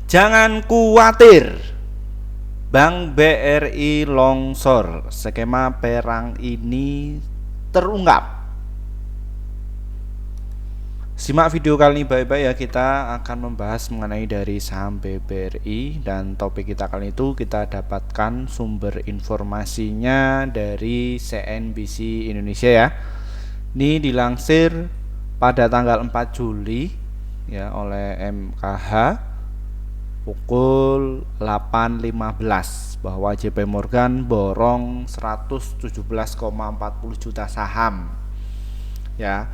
Jangan khawatir, Bank BRI longsor, skema perang ini terungkap. Simak video kali ini baik-baik ya, kita akan membahas mengenai dari saham BBRI, dan topik kita kali itu kita dapatkan sumber informasinya dari CNBC Indonesia ya. Ini dilansir pada tanggal 4 Juli ya oleh MKH pukul 8.15 bahwa JP Morgan borong 117,40 juta saham ya.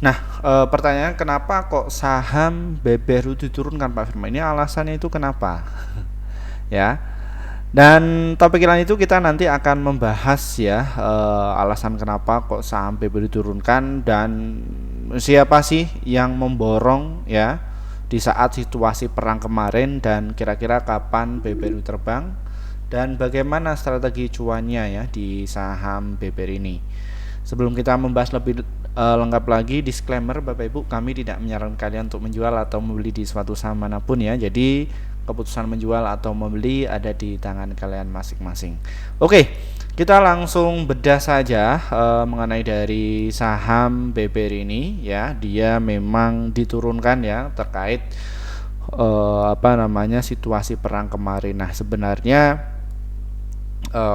Nah, pertanyaan kenapa kok saham BBRI diturunkan Pak Firman? Ini alasannya itu kenapa? Ya. Dan topik lain itu kita nanti akan membahas ya alasan kenapa kok saham BBRI diturunkan dan siapa sih yang memborong ya di saat situasi perang kemarin, dan kira-kira kapan BBRI terbang, dan bagaimana strategi cuannya ya di saham BBRI ini. Sebelum kita membahas lebih lengkap lagi, disclaimer Bapak Ibu, kami tidak menyarankan kalian untuk menjual atau membeli di suatu saham manapun ya. Jadi keputusan menjual atau membeli ada di tangan kalian masing-masing. Oke, kita langsung bedah saja mengenai dari saham BBRI ini ya. Dia memang diturunkan ya terkait situasi perang kemarin. Nah, sebenarnya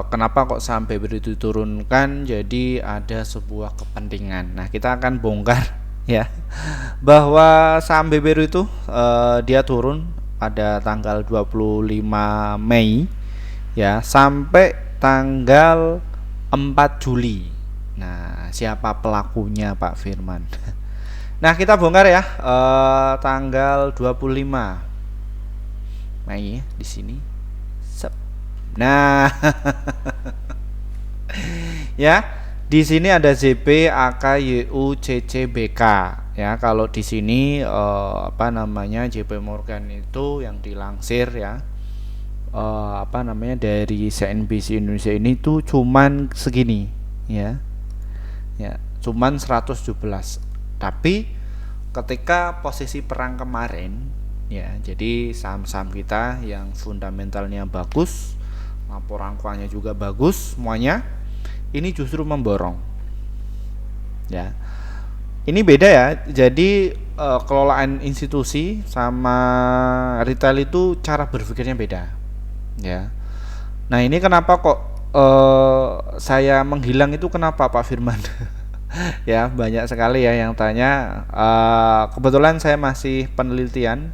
kenapa kok saham BBRI diturunkan? Jadi ada sebuah kepentingan. Nah, kita akan bongkar ya bahwa saham BBRI itu dia turun pada tanggal 25 Mei ya sampai tanggal 4 Juli. Nah, siapa pelakunya Pak Firman? Nah, kita bongkar ya tanggal 25 Mei di sini. Nah, ya, di sini ada ZP, AK, YU, CC, BK. Ya, kalau di sini JP Morgan itu yang dilansir ya dari CNBC Indonesia ini tuh cuman segini ya. Ya, cuman 117. Tapi ketika posisi perang kemarin ya, jadi saham-saham kita yang fundamentalnya bagus, laporan keuangannya juga bagus, semuanya ini justru memborong ya. Ini beda ya, jadi kelolaan institusi sama retail itu cara berpikirnya beda ya. Nah, ini kenapa kok saya menghilang itu kenapa Pak Firman? Ya, banyak sekali ya yang tanya. Kebetulan saya masih penelitian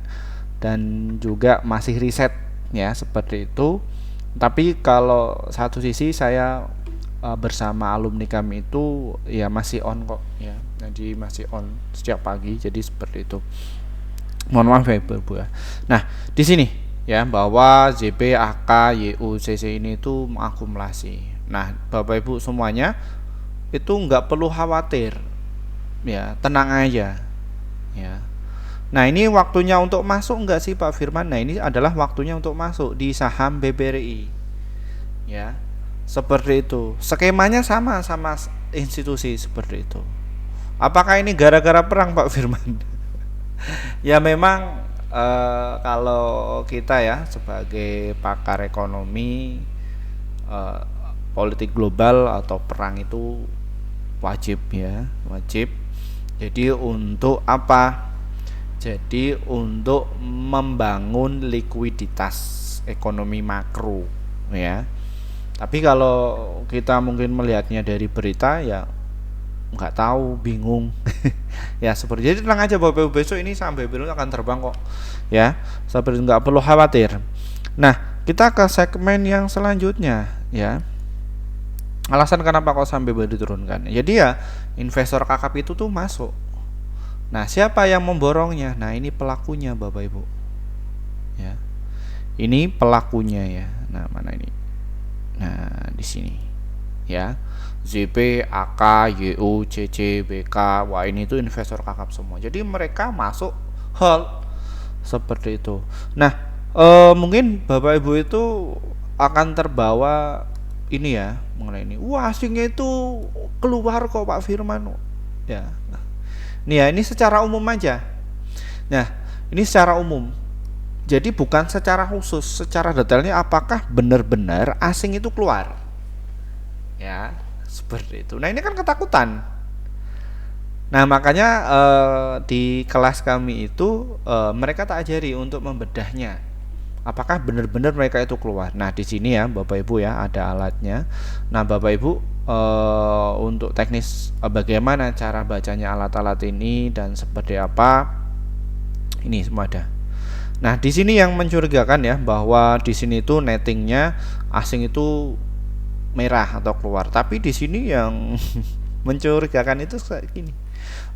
dan juga masih riset ya, seperti itu. Tapi kalau satu sisi saya bersama alumni kami itu ya masih on kok ya, jadi masih on setiap pagi, jadi seperti itu. Mohon maaf ya Bu ya. Nah, di sini ya bahwa ZP, AK, YU, CC ini itu mengakumulasi. Nah, Bapak Ibu semuanya itu nggak perlu khawatir ya, tenang aja ya. Nah, ini waktunya untuk masuk enggak sih Pak Firman? Nah, ini adalah waktunya untuk masuk di saham BBRI ya, seperti itu. Skemanya sama institusi seperti itu. Apakah ini gara-gara perang Pak Firman? Ya memang kalau kita ya sebagai pakar ekonomi, politik global atau perang itu wajib ya, wajib. Jadi untuk apa? Jadi untuk membangun likuiditas ekonomi makro ya. Tapi kalau kita mungkin melihatnya dari berita ya nggak tahu, bingung. Ya seperti, jadi tenang aja Bapak Ibu, besok ini saham BBRI akan terbang kok ya, seperti nggak perlu khawatir. Nah, kita ke segmen yang selanjutnya ya. Alasan kenapa kok saham BBRI diturunkan? Jadi ya investor kakap itu tuh masuk. Nah, siapa yang memborongnya? Nah, ini pelakunya Bapak Ibu ya, ini pelakunya ya. Nah, mana ini? Nah, di sini ya, ZP, AK, YU, CC, BK. Wah, ini tuh investor kakap semua. Jadi mereka masuk hold seperti itu. Nah, mungkin Bapak Ibu itu akan terbawa ini ya mengenai ini. Wah, asingnya itu keluar kok Pak Firman ya. Nih ya, ini secara umum aja. Nah, ini secara umum Jadi bukan secara khusus, secara detailnya apakah benar-benar asing itu keluar. Ya, seperti itu. Nah, ini kan ketakutan. Nah, makanya di kelas kami itu mereka tak ajari untuk membedahnya. Apakah benar-benar mereka itu keluar. Nah, di sini ya Bapak Ibu ya ada alatnya. Nah, Bapak Ibu untuk teknis bagaimana cara bacanya alat-alat ini dan seperti apa, ini semua ada. Nah, di sini yang mencurigakan ya bahwa di sini itu nettingnya asing itu merah atau keluar. Tapi di sini yang mencurigakan itu kayak gini.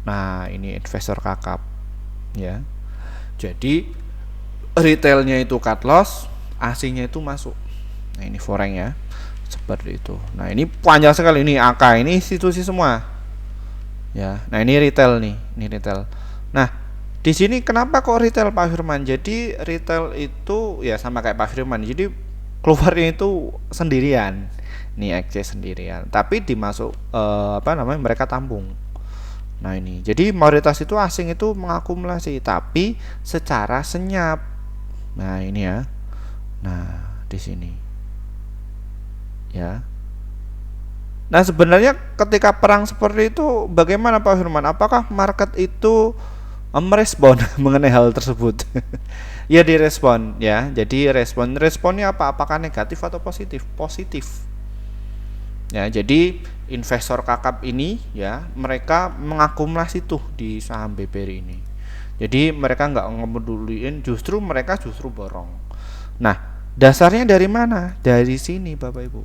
Nah, ini investor kakap ya. Jadi retailnya itu cut loss, asingnya itu masuk. Nah, ini foreign ya. Seperti itu. Nah, ini panjang sekali, ini AK, ini institusi semua. Ya. Nah, ini retail nih, ini retail. Nah, di sini kenapa kok retail Pak Firman? Jadi retail itu ya sama kayak Pak Firman. Jadi keluarnya itu sendirian. Nih exchange sendirian. Tapi dimasuk mereka tampung. Nah, ini. Jadi mayoritas itu asing itu mengakumulasi tapi secara senyap. Nah, ini ya. Nah, di sini. Ya. Nah, sebenarnya ketika perang seperti itu bagaimana Pak Firman? Apakah market itu merespon mengenai hal tersebut? Ya, direspon ya. Jadi responnya apa? Apakah negatif atau positif? Positif. Ya, jadi investor kakap ini ya mereka mengakumulasi tuh di saham BBRI ini. Jadi mereka nggak ngepeduliin, justru mereka borong. Nah, dasarnya dari mana? Dari sini Bapak Ibu.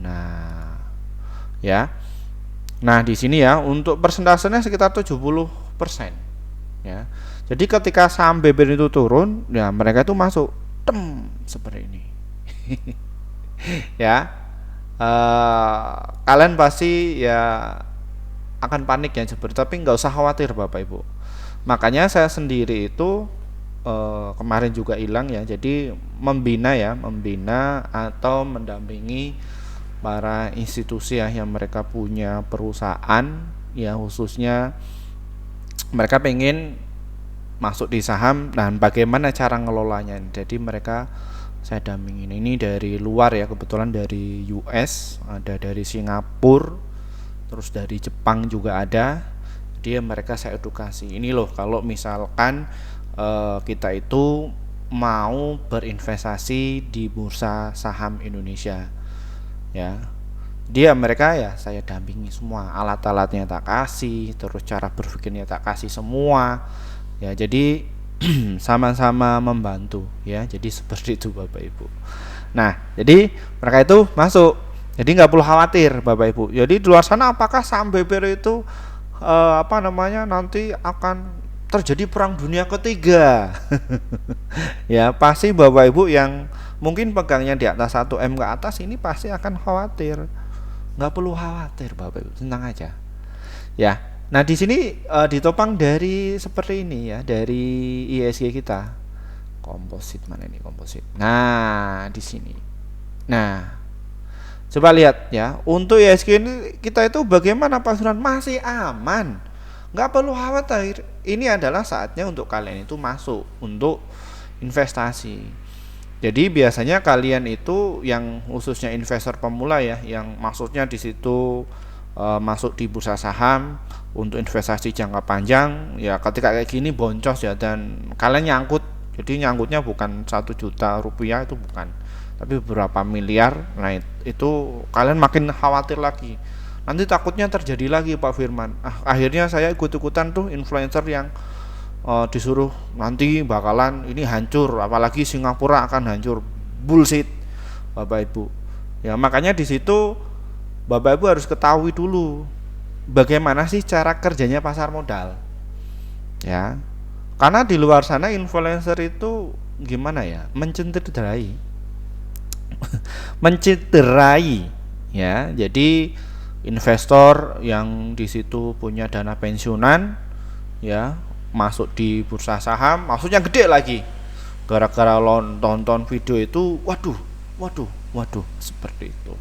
Nah, ya. Nah, di sini ya untuk persentasenya sekitar 70%. Ya. Jadi ketika saham BBRI itu turun, ya mereka itu masuk seperti ini. Ya. Kalian pasti ya akan panik ya seperti, tapi nggak usah khawatir Bapak Ibu. Makanya saya sendiri itu kemarin juga hilang ya. Jadi membina atau mendampingi para institusi ya yang mereka punya perusahaan ya, khususnya mereka pengen masuk di saham dan bagaimana cara ngelolanya. Jadi mereka saya dampingin ini dari luar ya, kebetulan dari US, ada dari Singapura, terus dari Jepang juga ada. Dia mereka saya edukasi. Ini loh kalau misalkan kita itu mau berinvestasi di bursa saham Indonesia. Ya. Mereka ya saya dampingi semua, alat-alatnya tak kasih, terus cara berpikirnya tak kasih semua. Ya, jadi sama-sama membantu ya. Jadi seperti itu Bapak Ibu. Nah, jadi mereka itu masuk. Jadi nggak perlu khawatir Bapak Ibu. Jadi di luar sana apakah saham BBRI itu nanti akan terjadi perang dunia ketiga? Ya, pasti Bapak Ibu yang mungkin pegangnya di atas 1M ke atas ini pasti akan khawatir. Nggak perlu khawatir Bapak Ibu, tenang aja. Ya. Nah, di sini ditopang dari seperti ini ya, dari ISG kita. Komposit mana ini komposit? Nah, di sini. Nah, coba lihat ya, untuk ISG ini kita itu bagaimana Pak Suran? Masih aman. Nggak perlu khawatir. Ini adalah saatnya untuk kalian itu masuk untuk investasi. Jadi biasanya kalian itu yang khususnya investor pemula ya, yang maksudnya di situ masuk di bursa saham untuk investasi jangka panjang ya, ketika kayak gini boncos ya, dan kalian nyangkut. Jadi nyangkutnya bukan 1 juta rupiah, itu bukan, tapi beberapa miliar. Nah, itu kalian makin khawatir lagi, nanti takutnya terjadi lagi Pak Firman. Akhirnya saya ikut-ikutan tuh influencer yang disuruh nanti bakalan ini hancur, apalagi Singapura akan hancur. Bullshit Bapak Ibu ya. Makanya di situ Bapak Ibu harus ketahui dulu bagaimana sih cara kerjanya pasar modal ya, karena di luar sana influencer itu gimana ya, mencederai mencederai ya. Jadi investor yang di situ punya dana pensiunan ya masuk di bursa saham, maksudnya gede lagi gara-gara tonton video itu, waduh seperti itu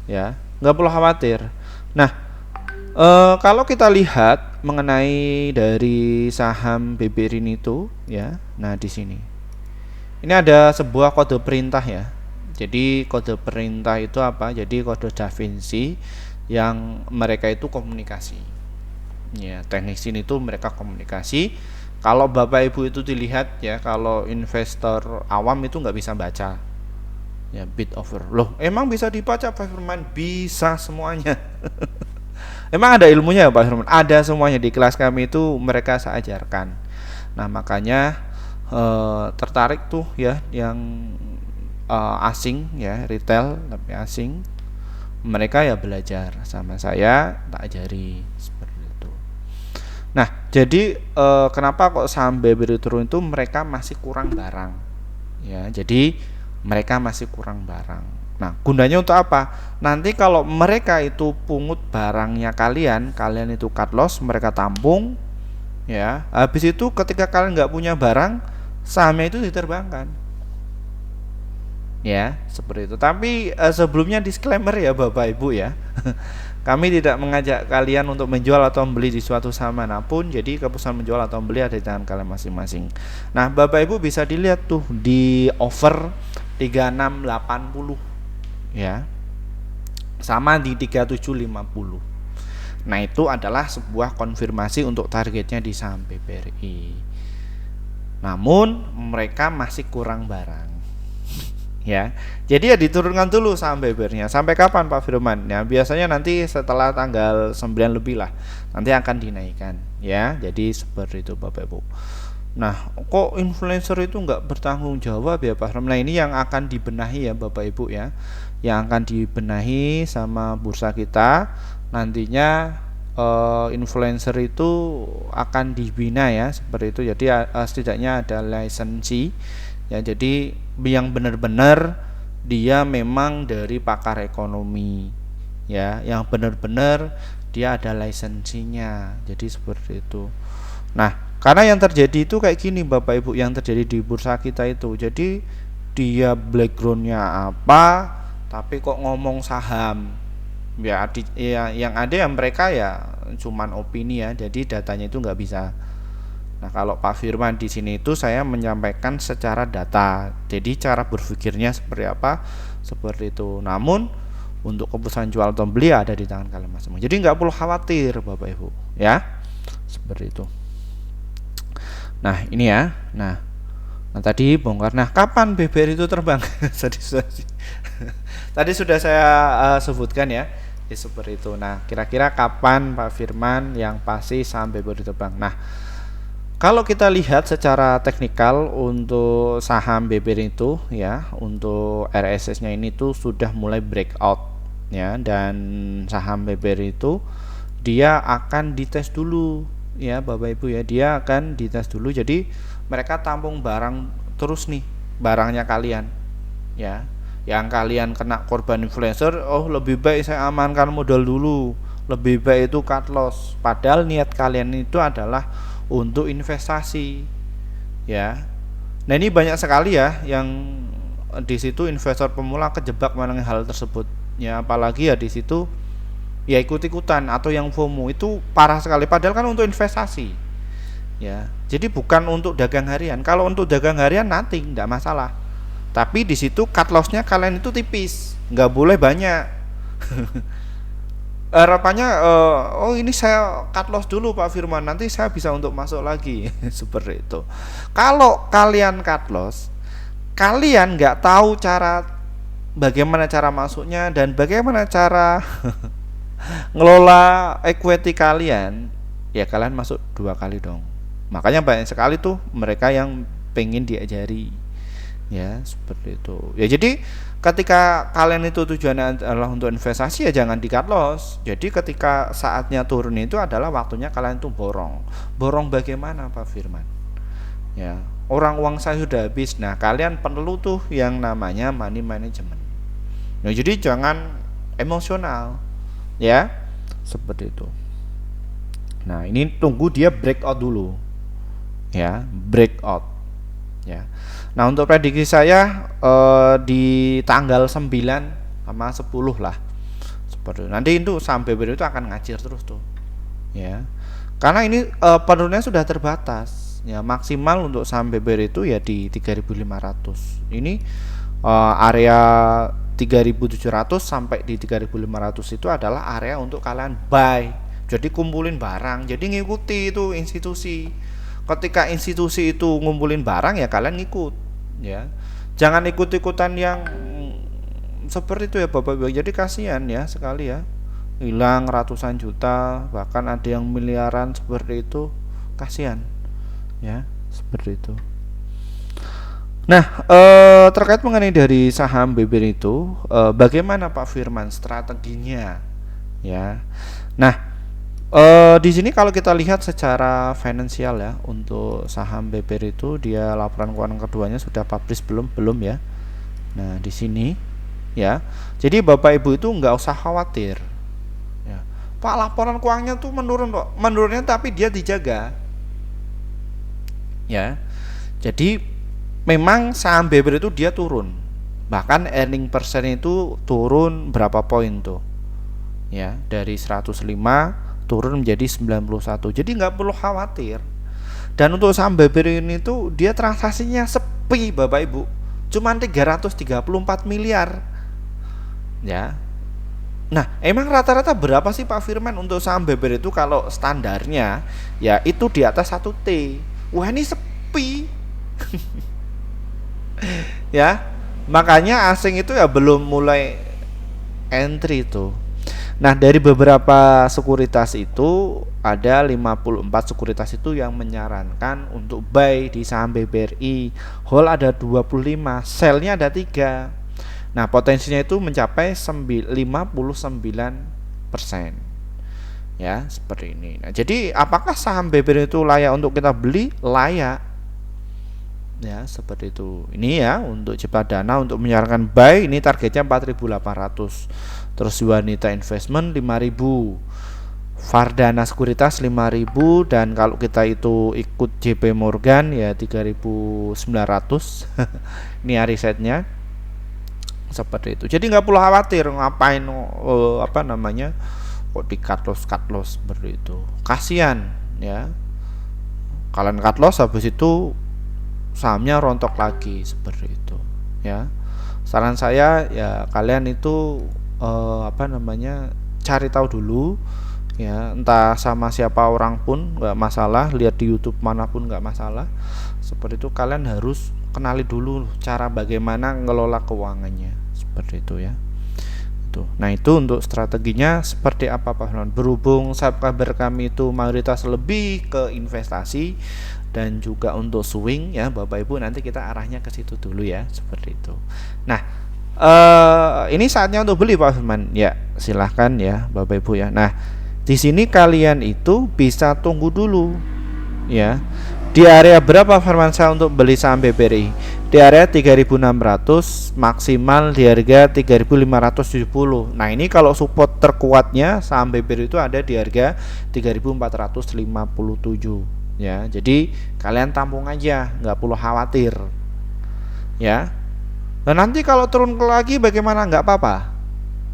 ya. Nggak perlu khawatir. Nah, kalau kita lihat mengenai dari saham BBRI itu ya, nah di sini Ini ada sebuah kode perintah ya. Jadi kode perintah itu apa? Jadi kode Da Vinci yang mereka itu komunikasi. Ya, teknik sini itu mereka komunikasi. Kalau Bapak Ibu itu dilihat ya, kalau investor awam itu nggak bisa baca. Ya, bid over. Loh, emang bisa dibaca Pak Firman? Bisa semuanya. Emang ada ilmunya ya Pak Firman? Ada semuanya, di kelas kami itu mereka saya ajarkan. Nah, makanya tertarik tuh ya yang asing ya, retail tapi asing, mereka ya belajar sama saya, tak ajari seperti itu. Nah, jadi kenapa kok saham BBRI turun itu, mereka masih kurang barang ya, jadi mereka masih kurang barang. Nah, gunanya untuk apa? Nanti kalau mereka itu pungut barangnya kalian itu cut loss, mereka tampung ya, habis itu ketika kalian nggak punya barang, sahamnya itu diterbangkan ya, seperti itu. Tapi sebelumnya disclaimer ya Bapak Ibu ya, kami tidak mengajak kalian untuk menjual atau membeli di suatu saham manapun. Jadi keputusan menjual atau membeli ada di tangan kalian masing-masing. Nah, Bapak Ibu bisa dilihat tuh di over 3680 ya, sama di 3750. Nah, itu adalah sebuah konfirmasi untuk targetnya di saham BBRI. Namun mereka masih kurang barang ya. Jadi ya diturunkan dulu saham BBRI-nya. Sampai kapan Pak Firman? Ya, biasanya nanti setelah tanggal 9 lebih lah, nanti akan dinaikkan ya. Jadi seperti itu Bapak Ibu. Nah, kok influencer itu nggak bertanggung jawab ya Pak Firman? Nah, ini yang akan dibenahi ya Bapak Ibu ya. Yang akan dibenahi sama bursa kita. Nantinya influencer itu akan dibina ya, seperti itu. Jadi setidaknya ada lisensi ya, jadi yang benar-benar dia memang dari pakar ekonomi ya, yang benar-benar dia ada lisensinya, jadi seperti itu. Nah, karena yang terjadi itu kayak gini Bapak Ibu, yang terjadi di bursa kita itu, jadi dia backgroundnya apa tapi kok ngomong saham ya, yang ada yang mereka ya cuman opini ya, jadi datanya itu nggak bisa. Nah, kalau Pak Firman di sini itu saya menyampaikan secara data, jadi cara berpikirnya seperti apa, seperti itu. Namun untuk keputusan jual atau beli ada di tangan kalian masing-masing, jadi nggak perlu khawatir Bapak Ibu ya, seperti itu. Nah, ini ya. Nah tadi bongkar. Nah, kapan BBRI itu terbang? Tadi sudah saya sebutkan ya. Ya, seperti itu. Nah, kira-kira kapan Pak Firman yang pasti saham BBRI terbang? Nah, kalau kita lihat secara teknikal untuk saham BBRI itu ya, untuk RSS-nya ini tuh sudah mulai breakout ya, dan saham BBRI itu dia akan dites dulu ya Bapak Ibu ya, dia akan dites dulu. Jadi mereka tampung barang terus nih, barangnya kalian ya, yang kalian kena korban influencer, oh lebih baik saya amankan modal dulu, lebih baik itu cut loss, padahal niat kalian itu adalah untuk investasi ya. Nah, ini banyak sekali ya yang di situ investor pemula kejebak mengenai hal tersebut ya, apalagi ya di situ ya ikut-ikutan atau yang FOMO, itu parah sekali, padahal kan untuk investasi ya, jadi bukan untuk dagang harian. Kalau untuk dagang harian nanti tidak masalah, tapi di situ cut lossnya kalian itu tipis, nggak boleh banyak. Harapannya oh ini saya cut loss dulu Pak Firman, nanti saya bisa untuk masuk lagi. Seperti itu. Kalau kalian cut loss, kalian nggak tahu bagaimana cara masuknya dan bagaimana cara ngelola equity kalian, ya kalian masuk 2 kali dong. Makanya banyak sekali tuh mereka yang pengen diajari ya, seperti itu ya. Jadi ketika kalian itu tujuannya adalah untuk investasi, ya jangan di cut loss. Jadi ketika saatnya turun itu adalah waktunya kalian tuh borong bagaimana Pak Firman ya, orang uang saya sudah habis. Nah, kalian perlu tuh yang namanya money management ya, jadi jangan emosional ya, seperti itu. Nah, ini tunggu dia breakout dulu ya, breakout ya. Nah, untuk prediksi saya di tanggal 9 sama 10 lah, seperti itu. Nanti itu sampai BBRI itu akan ngacir terus tuh ya, karena ini penurunannya sudah terbatas Ya, maksimal untuk saham BBRI itu ya di 3.500. Ini area 3.700 sampai di 3.500 itu adalah area untuk kalian buy. Jadi kumpulin barang. Jadi ngikuti itu institusi. Ketika institusi itu ngumpulin barang ya kalian ngikut, ya. Jangan ikut-ikutan yang seperti itu ya Bapak Ibu. Jadi kasihan ya sekali ya. Hilang ratusan juta, bahkan ada yang miliaran seperti itu. Kasihan. Ya, seperti itu. Nah, terkait mengenai dari saham BBRI itu, bagaimana Pak Firman strateginya? Ya, nah, di sini kalau kita lihat secara finansial ya, untuk saham BBRI itu dia laporan keuangan keduanya sudah publish belum ya? Nah, di sini ya, jadi Bapak Ibu itu nggak usah khawatir. Ya, Pak, laporan keuangannya tuh menurun kok, menurunnya tapi dia dijaga. Ya, jadi memang saham BBRI itu dia turun, bahkan earning persen itu turun berapa poin tuh ya, dari 105 turun menjadi 91. Jadi nggak perlu khawatir. Dan untuk saham BBRI ini tuh dia transaksinya sepi Bapak Ibu, cuma 334 miliar ya. Nah, emang rata-rata berapa sih Pak Firman untuk saham BBRI itu? Kalau standarnya ya itu di atas 1T. Wah, ini sepi. Ya, makanya asing itu ya belum mulai entry itu. Nah, dari beberapa sekuritas itu ada 54 sekuritas itu yang menyarankan untuk buy di saham BBRI. Hold ada 25, sell-nya ada 3. Nah, potensinya itu mencapai 59%. Ya, seperti ini. Nah, jadi apakah saham BBRI itu layak untuk kita beli? Layak. Ya, seperti itu. Ini ya untuk Cipadana untuk menyarankan buy, ini targetnya 4.800. Terus Wanita Investment 5.000. Fardana Sekuritas 5.000, dan kalau kita itu ikut JP Morgan ya 3.900. Ini risetnya seperti itu. Jadi nggak perlu khawatir ngapain apa namanya kok di cut loss seperti itu. Kasihan ya. Kalian cut loss habis itu sahamnya rontok lagi seperti itu ya. Saran saya ya kalian itu apa namanya cari tahu dulu ya, entah sama siapa orang pun nggak masalah, lihat di YouTube manapun nggak masalah. Seperti itu kalian harus kenali dulu cara bagaimana ngelola keuangannya seperti itu ya. Nah, itu untuk strateginya seperti apa Pak Firman. Berhubung subscriber kami itu mayoritas lebih ke investasi dan juga untuk swing ya Bapak Ibu, nanti kita arahnya ke situ dulu ya, seperti itu. Nah, ini saatnya untuk beli Pak Firman. Ya, silahkan ya Bapak Ibu ya. Nah, di sini kalian itu bisa tunggu dulu ya. Di area berapa Firman saya untuk beli saham BBRI? Di area 3.600, maksimal di harga 3.570. Nah, ini kalau support terkuatnya saham BBRI itu ada di harga 3.457 ya. Jadi kalian tampung aja, nggak perlu khawatir ya. Nah, nanti kalau turun lagi bagaimana? Nggak apa-apa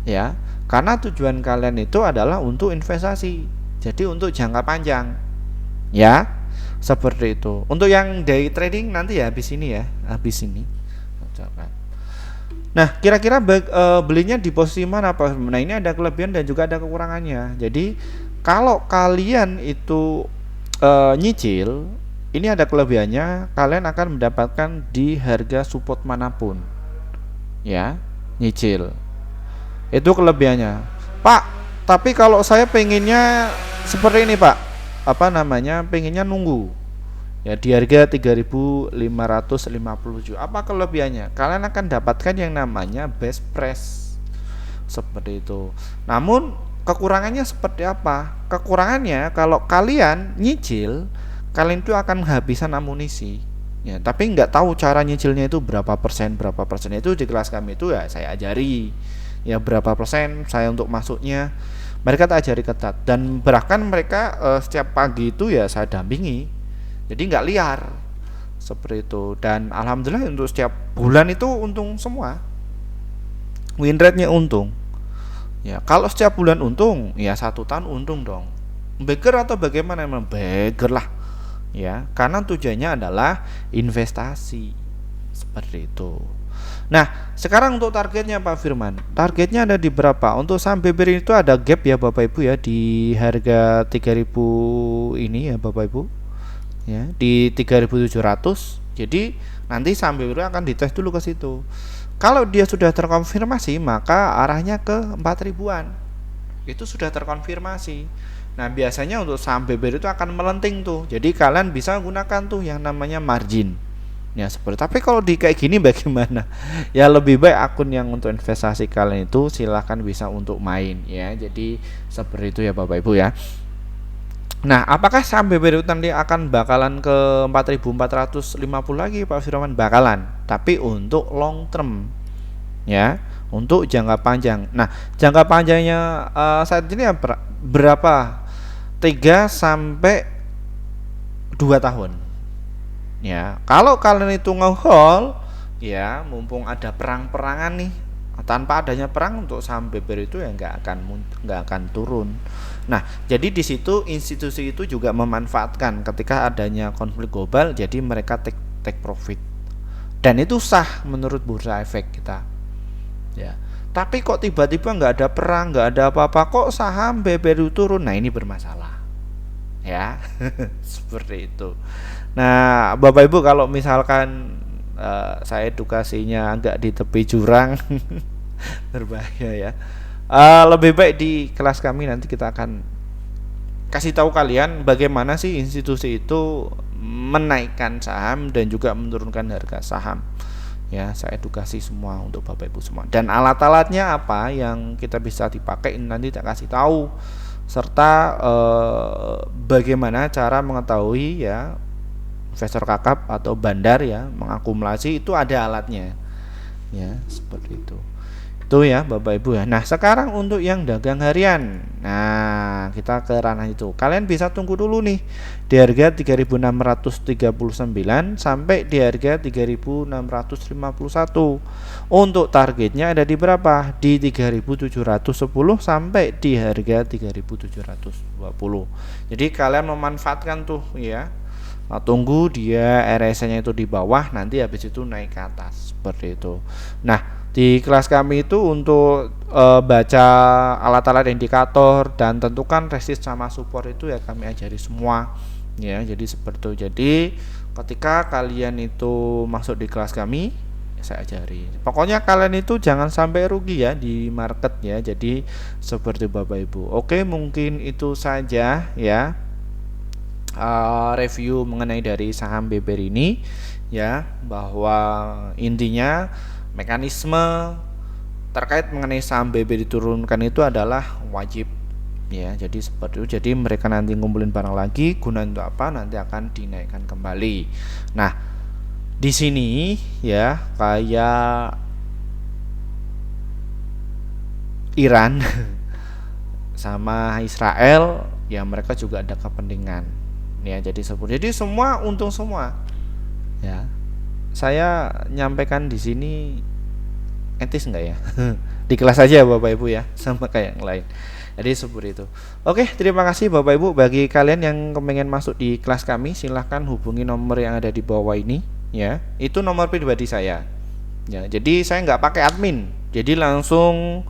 ya, karena tujuan kalian itu adalah untuk investasi, jadi untuk jangka panjang ya. Seperti itu. Untuk yang day trading nanti ya habis ini ya, habis ini. Nah, kira-kira belinya di posisi mana Pak? Nah, ini ada kelebihan dan juga ada kekurangannya. Jadi kalau kalian itu nyicil, ini ada kelebihannya, kalian akan mendapatkan di harga support manapun ya, nyicil. Itu kelebihannya. Pak, tapi kalau saya pengennya seperti ini Pak, apa namanya, pengennya nunggu ya di harga 3.550. Apa kelebihannya? Kalian akan dapatkan yang namanya best price seperti itu. Namun kekurangannya seperti apa? Kekurangannya kalau kalian nyicil, kalian itu akan kehabisan amunisi ya, tapi nggak tahu cara nyicilnya itu berapa persen itu di kelas kami itu ya saya ajari ya, berapa persen saya untuk masuknya mereka tak ajari ketat, dan bahkan mereka setiap pagi itu ya saya dampingi, jadi nggak liar seperti itu. Dan alhamdulillah untuk setiap bulan itu untung semua, win rate-nya untung ya. Kalau setiap bulan untung ya 1 tahun untung dong. Beger atau bagaimana? Emang beger lah ya, karena tujuannya adalah investasi seperti itu. Nah, sekarang untuk targetnya Pak Firman, targetnya ada di berapa? Untuk saham BBRI itu ada gap ya Bapak Ibu ya, di harga 3.000 ini ya Bapak Ibu ya, di 3.700. Jadi nanti saham BBRI akan dites dulu ke situ. Kalau dia sudah terkonfirmasi, maka arahnya ke 4.000-an. Itu sudah terkonfirmasi. Nah, biasanya untuk saham BBRI itu akan melenting tuh. Jadi kalian bisa gunakan tuh yang namanya margin. Ya seperti. Tapi kalau di kayak gini bagaimana? Ya lebih baik akun yang untuk investasi kalian itu silahkan bisa untuk main ya. Jadi seperti itu ya Bapak Ibu ya. Nah, apakah saham BBRI nanti akan bakalan ke 4.450 lagi Pak Firman? Bakalan, tapi untuk long term ya, untuk jangka panjang. Nah, jangka panjangnya saat ini berapa? 3 sampai 2 tahun. Ya, kalau kalian itu nge-hold ya, mumpung ada perang-perangan nih, tanpa adanya perang untuk saham BBRI itu ya nggak akan turun. Nah, jadi di situ institusi itu juga memanfaatkan ketika adanya konflik global, jadi mereka take profit. Dan itu sah menurut bursa efek kita. Ya. Tapi kok tiba-tiba nggak ada perang, nggak ada apa-apa, kok saham BBRI turun? Nah, ini bermasalah. Ya, seperti itu. Nah, Bapak Ibu kalau misalkan saya edukasinya agak di tepi jurang berbahaya ya. Lebih baik di kelas kami nanti kita akan kasih tahu kalian bagaimana sih institusi itu menaikkan saham dan juga menurunkan harga saham. Ya, saya edukasi semua untuk Bapak Ibu semua. Dan alat-alatnya apa yang kita bisa dipakai nanti saya kasih tahu, serta bagaimana cara mengetahui ya investor kakap atau bandar ya mengakumulasi, itu ada alatnya ya, seperti itu ya Bapak Ibu ya. Nah, sekarang untuk yang dagang harian, nah kita ke ranah itu. Kalian bisa tunggu dulu nih di harga 3.639 sampai di harga 3.651. Untuk targetnya ada di berapa? Di 3.710 sampai di harga 3.720. Jadi kalian memanfaatkan tuh ya. Nah, tunggu dia RSI-nya itu di bawah, nanti habis itu naik ke atas seperti itu. Nah, di kelas kami itu untuk baca alat-alat indikator dan tentukan resist sama support itu ya kami ajari semua ya. Jadi seperti itu. Jadi ketika kalian itu masuk di kelas kami, saya ajari. Pokoknya kalian itu jangan sampai rugi ya di market ya. Jadi seperti Bapak Ibu. Oke, mungkin itu saja ya. Review mengenai dari saham BBRI ini ya, bahwa intinya mekanisme terkait mengenai saham BBRI diturunkan itu adalah wajib ya. Jadi seperti itu. Jadi mereka nanti ngumpulin barang lagi, guna untuk apa? Nanti akan dinaikkan kembali. Nah, di sini ya kayak Iran sama Israel ya, mereka juga ada kepentingan ya. Jadi seperti, jadi semua untung semua ya. Saya nyampaikan di sini etis enggak ya? Di kelas aja Bapak Ibu ya, sama kayak yang lain. Jadi seperti itu. Oke, terima kasih Bapak Ibu. Bagi kalian yang pengen masuk di kelas kami, silahkan hubungi nomor yang ada di bawah ini ya. Itu nomor pribadi saya. Ya, jadi saya nggak pakai admin. Jadi langsung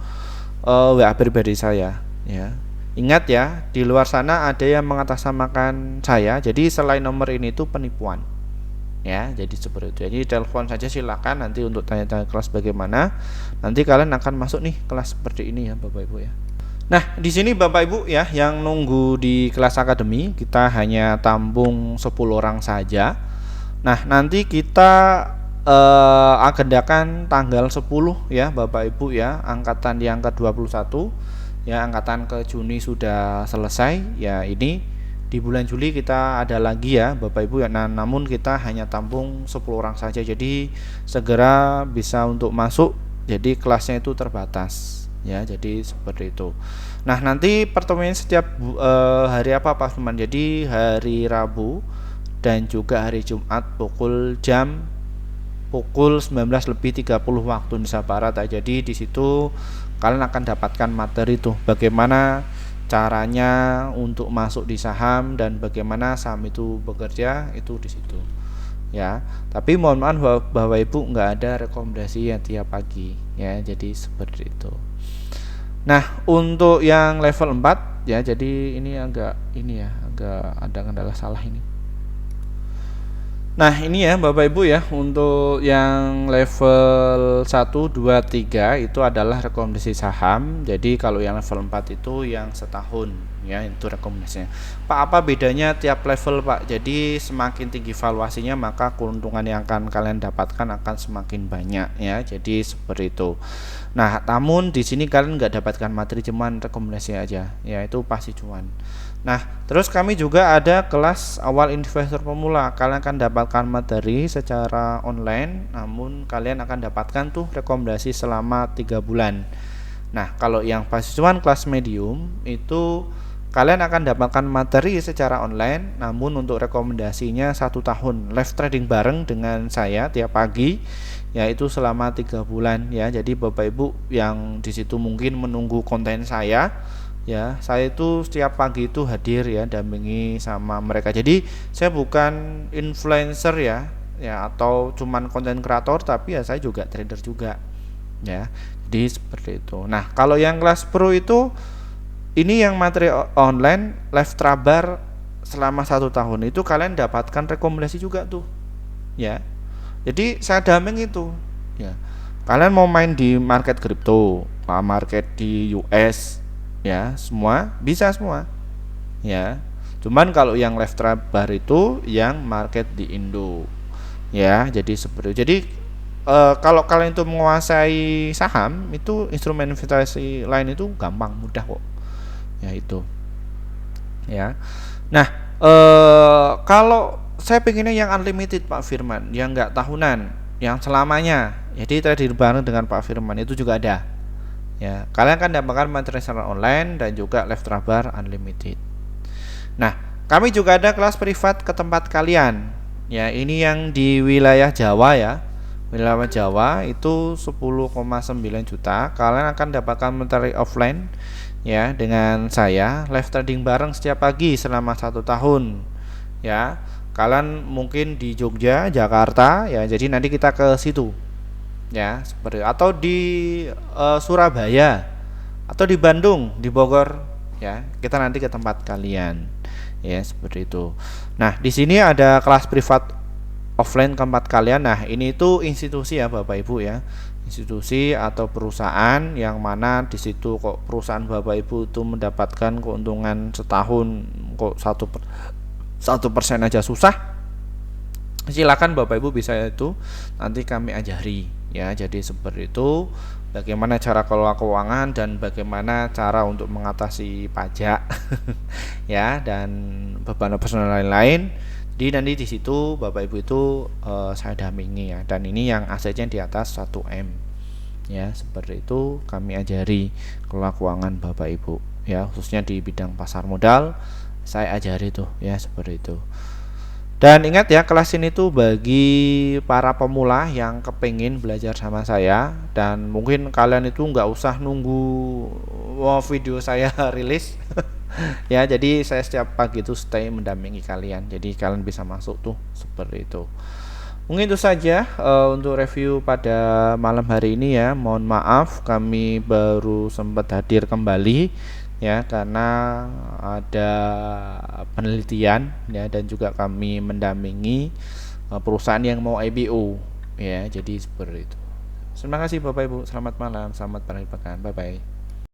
WA pribadi saya ya. Ingat ya, di luar sana ada yang mengatasnamakan saya. Jadi selain nomor ini itu penipuan. Ya, jadi seperti itu. Jadi telepon saja silakan nanti untuk tanya-tanya kelas bagaimana. Nanti kalian akan masuk nih kelas seperti ini ya Bapak Ibu ya. Nah, di sini Bapak Ibu ya yang nunggu di kelas akademi, kita hanya tampung 10 orang saja. Nah, nanti kita agendakan tanggal 10 ya Bapak Ibu ya, angkatan yang ke-21 ya, angkatan ke Juni sudah selesai ya. Ini di bulan Juli kita ada lagi ya Bapak Ibu ya. Nah, namun kita hanya tampung 10 orang saja. Jadi segera bisa untuk masuk. Jadi kelasnya itu terbatas ya. Jadi seperti itu. Nah, nanti pertemuan setiap hari apa Pak Firman? Jadi hari Rabu dan juga hari Jumat pukul 19:30 waktu Indonesia Barat. Jadi di situ kalian akan dapatkan materi tuh bagaimana caranya untuk masuk di saham dan bagaimana saham itu bekerja itu di situ ya. Tapi mohon maaf bahwa Ibu nggak ada rekomendasi yang tiap pagi ya, jadi seperti itu. Nah, untuk yang level 4 ya, jadi ini agak ada kendala salah ini. Nah, ini ya Bapak Ibu ya, untuk yang level 1, 2, 3 itu adalah rekomendasi saham. Jadi kalau yang level 4 itu yang setahun ya, itu rekomendasinya. Pak, apa bedanya tiap level, Pak? Jadi semakin tinggi valuasinya maka keuntungan yang akan kalian dapatkan akan semakin banyak ya. Jadi seperti itu. Nah, namun di sini kalian nggak dapatkan materi, cuman rekomendasi aja. Ya, itu pasti cuan. Nah, terus kami juga ada kelas awal investor pemula. Kalian akan dapatkan materi secara online, namun kalian akan dapatkan tuh rekomendasi selama 3 bulan. Nah, kalau yang cuan kelas medium itu kalian akan dapatkan materi secara online, namun untuk rekomendasinya 1 tahun live trading bareng dengan saya tiap pagi, yaitu selama 3 bulan ya. Jadi Bapak Ibu yang di situ mungkin menunggu konten saya ya, saya itu setiap pagi itu hadir ya, dampingi sama mereka. Jadi saya bukan influencer ya atau cuman konten kreator, tapi ya saya juga trader juga ya. Jadi seperti itu. Nah, kalau yang kelas pro itu ini yang materi online live trabar selama 1 tahun itu kalian dapatkan rekomendasi juga tuh ya. Jadi saya damping itu ya. Kalian mau main di market kripto, market di US ya, semua bisa semua ya. Cuman kalau yang live trabar itu yang market di Indo ya. Jadi seperti itu. Jadi kalau kalian itu menguasai saham, itu instrumen investasi lain itu gampang, mudah kok ya itu ya. Nah, kalau saya pengennya yang unlimited Pak Firman, yang enggak tahunan, yang selamanya. Jadi trading bareng dengan Pak Firman itu juga ada ya. Kalian akan dapatkan materi secara online dan juga live trabar unlimited. Nah, kami juga ada kelas privat ke tempat kalian ya. Ini yang di wilayah Jawa ya. Wilayah Jawa itu 10,9 juta. Kalian akan dapatkan materi offline ya dengan saya live trading bareng setiap pagi selama 1 tahun ya. Kalian mungkin di Jogja, Jakarta ya, jadi nanti kita ke situ ya, seperti atau di Surabaya atau di Bandung, di Bogor ya, kita nanti ke tempat kalian ya, seperti itu. Nah, di sini ada kelas privat offline ke tempat kalian. Nah, ini itu institusi ya Bapak Ibu ya, institusi atau perusahaan yang mana di situ kok perusahaan Bapak Ibu itu mendapatkan keuntungan setahun kok 1% aja susah. Silakan Bapak Ibu bisa itu nanti kami ajari ya. Jadi seperti itu, bagaimana cara kelola keuangan dan bagaimana cara untuk mengatasi pajak ya, dan beban personal lain-lain. Jadi nanti di situ Bapak Ibu itu saya dampingi ya, dan ini yang asetnya di atas 1M ya, seperti itu kami ajari kelola keuangan Bapak Ibu ya, khususnya di bidang pasar modal saya ajari tuh ya, seperti itu. Dan ingat ya, kelas ini tuh bagi para pemula yang kepingin belajar sama saya, dan mungkin kalian itu nggak usah nunggu video saya rilis ya. Jadi saya setiap pagi itu stay mendampingi kalian, jadi kalian bisa masuk tuh seperti itu. Mungkin itu saja untuk review pada malam hari ini ya. Mohon maaf kami baru sempat hadir kembali ya, karena ada penelitian ya, dan juga kami mendampingi perusahaan yang mau IPO ya, jadi seperti itu. Terima kasih Bapak Ibu, selamat malam, selamat pekan, bye bye.